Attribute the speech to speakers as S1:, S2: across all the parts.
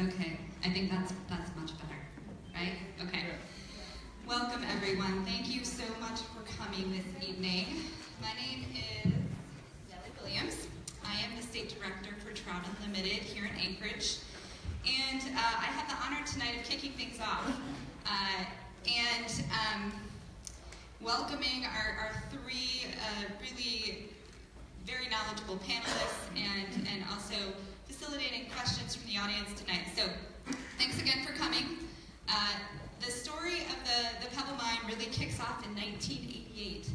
S1: Okay, I think that's much better, right? Okay. Welcome everyone. Thank you so much for coming this evening. My name is Nellie Williams. I am the State Director for Trout Unlimited here in Anchorage. And I have the honor tonight of kicking things off and welcoming our three really very knowledgeable panelists and also facilitating questions from the audience tonight. So thanks again for coming. The story of the Pebble Mine really kicks off in 1988.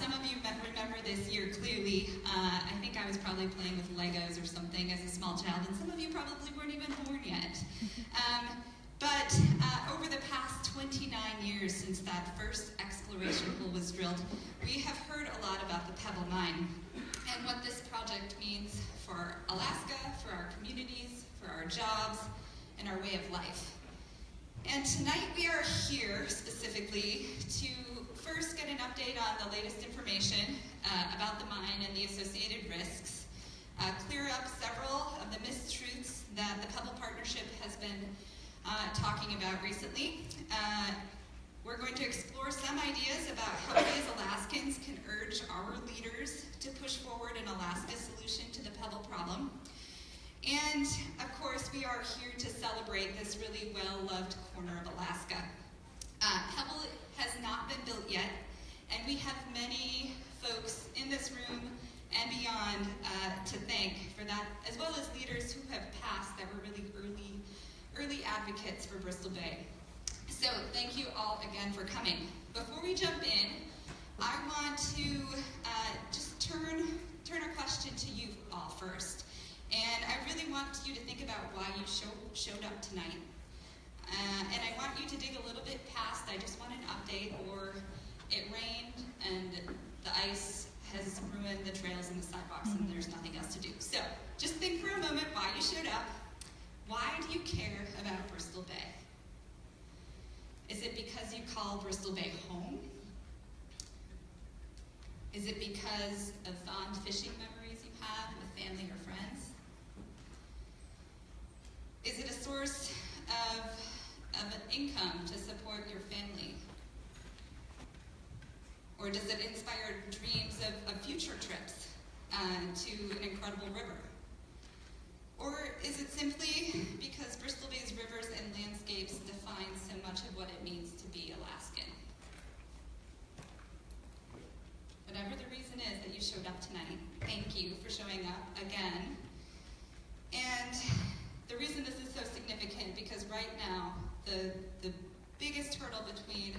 S1: Some of you remember this year clearly. I think I was probably playing with Legos or something as a small child, and some of you probably weren't even born yet. But over the past 29 years since that first exploration hole was drilled, we have heard a lot about the Pebble Mine and what this project means for Alaska, for our communities, for our jobs, and our way of life. And tonight we are here specifically to first get an update on the latest information about the mine and the associated risks, clear up several of the mistruths that the Pebble Partnership has been talking about recently. We're going to explore some ideas about how we as Alaskans can urge our leaders to push forward an Alaska solution to the Pebble problem. And, of course, we are here to celebrate this really well-loved corner of Alaska. Pebble has not been built yet, and we have many folks in this room and beyond to thank for that, as well as leaders who have passed that were really early advocates for Bristol Bay. So thank you all again for coming. Before we jump in, I want to just turn our question to you all first. And I really want you to think about why you showed up tonight. And I want you to dig a little bit past, I just want an update, or it rained and the ice has ruined the trails and the sidewalks and there's nothing else to do. So just think for a moment why you showed up. Why do you care about Bristol Bay? Is it because you call Bristol Bay home? Is it because of fond fishing memories you have with family or friends? Is it a source of an income to support your family? Or does it inspire dreams of future trips to an incredible river? Or is it simply because Bristol Bay's rivers and landscapes define so much of what it means to be Alaskan? Whatever the reason is that you showed up tonight, thank you for showing up again. And the reason this is so significant, because right now, the biggest hurdle between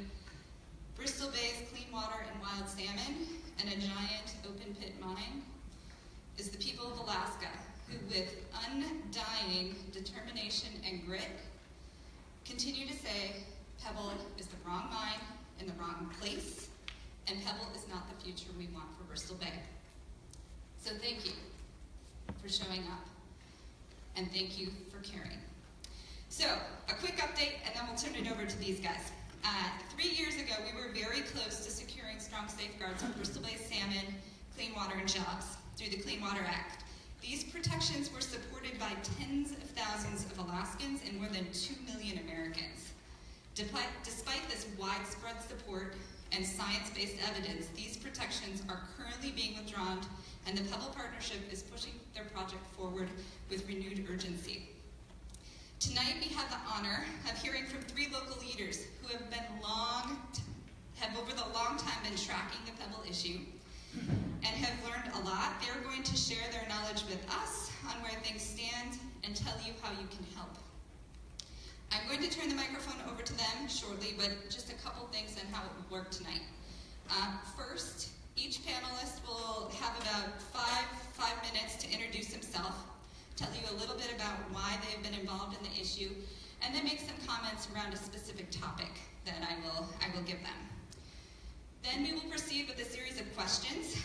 S1: Bristol Bay's clean water and wild salmon and a giant open pit mine is the people of Alaska, who with undying determination and grit continue to say Pebble is the wrong mine in the wrong place, and Pebble is not the future we want for Bristol Bay. So thank you for showing up. And thank you for caring. So, a quick update, and then we'll turn it over to these guys. 3 years ago, we were very close to securing strong safeguards for Bristol Bay salmon, clean water, and jobs through the Clean Water Act. These protections were supported by tens of thousands of Alaskans and more than 2 million Americans. Despite this widespread support and science-based evidence, these protections are currently being withdrawn, and the Pebble Partnership is pushing their project forward with renewed urgency. Tonight we have the honor of hearing from 3 local leaders who have over the long time been tracking the Pebble issue and have learned a lot. They're going to share their knowledge with us on where things stand and tell you how you can help. I'm going to turn the microphone over to them shortly, but just a couple things on how it will work tonight. First, each panelist will have about five minutes to introduce himself, tell you a little bit about why they've been involved in the issue, and then make some comments around a specific topic that I will give them. Then we will proceed with a series of questions,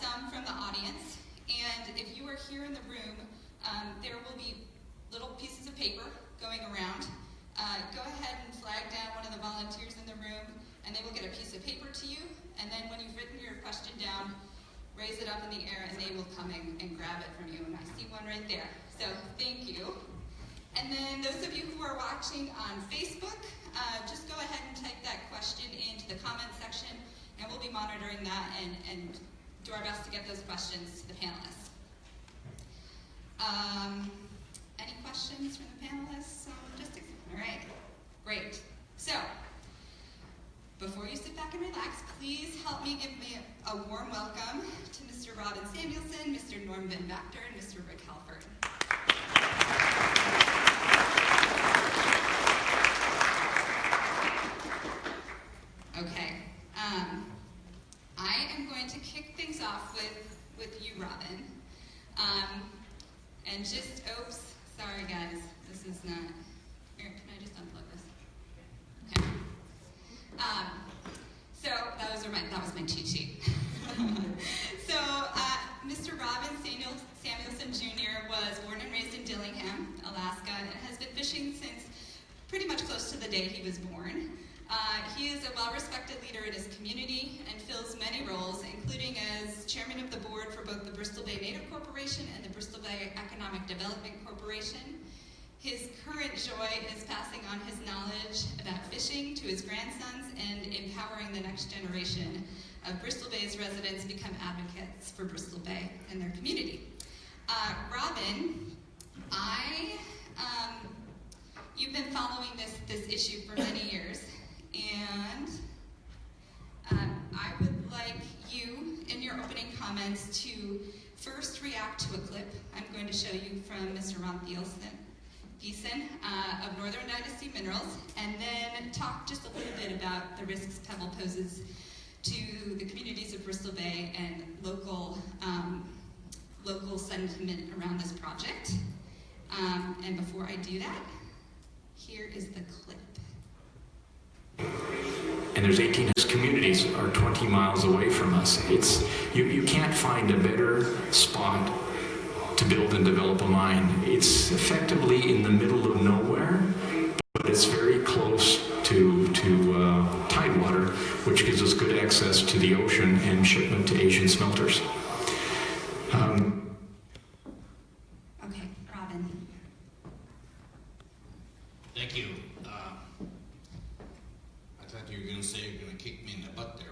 S1: some from the audience, and if you are here in the room, there will be little pieces of paper going around. Go ahead and flag down one of the volunteers in the room, and they will get a piece of paper to you, and then when you've written your question down, raise it up in the air, and they will come and grab it from you. And I see one right there. So thank you. And then those of you who are watching on Facebook, just go ahead and type that question into the comment section, and we'll be monitoring that and do our best to get those questions to the panelists. Any questions from the panelists on logistics? All right, great. So, before you sit back and relax, please help me give me a warm welcome to Mr. Robin Samuelson, Mr. Norm Van Vactor, and Mr. Rick Halford. Okay, I am going to kick things off with you, Robin. And just, oops, sorry guys, this is not, here, can I just unplug this? Okay. So that was my cheat sheet. So, Mr. Robin Samuelson Jr. was born and raised in Dillingham, Alaska, and has been fishing since pretty much close to the day he was born. He is a well-respected leader in his community and fills many roles, including as chairman of the board for both the Bristol Bay Native Corporation and the Bristol Bay Economic Development Corporation. His current joy is passing on his knowledge about fishing to his grandsons and empowering the next generation of Bristol Bay's residents become advocates for Bristol Bay and their community. Robin, you've been following this issue for many years, and I would like you, in your opening comments, to first react to a clip I'm going to show you from Mr. Ron Thiessen of Northern Dynasty Minerals, and then talk just a little bit about the risks Pebble poses to the communities of Bristol Bay and local sentiment around this project. And before I do that, here is the clip.
S2: And there's 18 communities are 20 miles away from us. You can't find a better spot to build and develop a mine. It's effectively in the middle of nowhere, but it's very close to tidewater, which gives us good access to the ocean and shipment to Asian smelters.
S1: Okay, Robin.
S3: Thank you. I thought you were going to say you're going to kick me in the butt there,